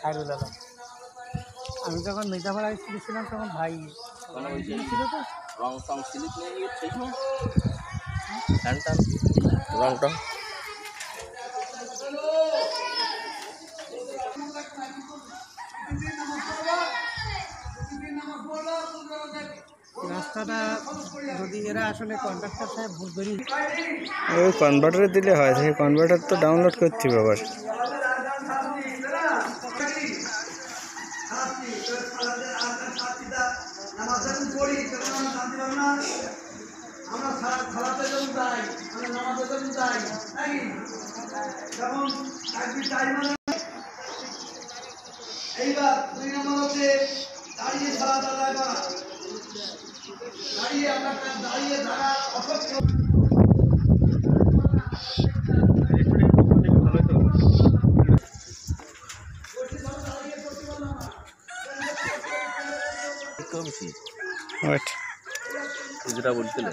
খায়রুল আলম। আমি যখন মির্জাপাড়া স্কুলে ছিলাম তখন ভাই ছিল তো। রং টং স্লিপ নিয়ে ঠিক না রং টং রাস্তাটা যদি এরা আসলে কন্ট্রাক্টর সাহেব ভুল করি, ওই কনভার্টারে দিলে হয়, সেই কনভার্টার তো ডাউনলোড করতে হবে আবার। এইবার 2 নম্বর হচ্ছে দাঁড়িয়ে সালাত আদায় করা। দাঁড়িয়ে আমরা দাঁড়িয়ে ধারা অসত্য ওয়েট যেটা বলছিলে